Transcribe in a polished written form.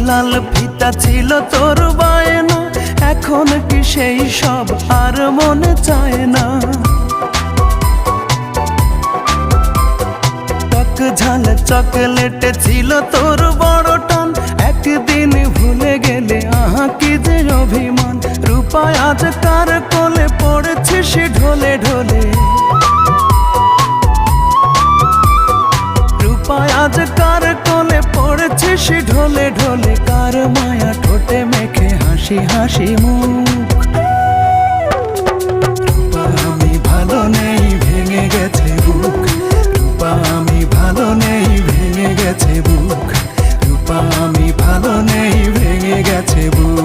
লাল ফিতা ছিল তোর বায়না, এখন কি সেই সব আর মনে চায় না? টক ঝাল চকলেটে ছিল তোর বড় টান, একদিন ভুলে গেলে আহা কি যে অভিমান। রূপা আজ কার কোলে পড়েছিস ঢলে ঢলে, রূপা আজ কার কোলে পড়েছিস ঢলে ঢলে। কার মায়া ঠোঁটে মেখে হাসি হাসি মুখ। রূপা আমি ভালো নেই, ভেঙে গেছে বুক। রূপা আমি ভালো নেই, ভেঙে গেছে বুক। রূপা আমি ভালো নেই, ভেঙে গেছে বুক।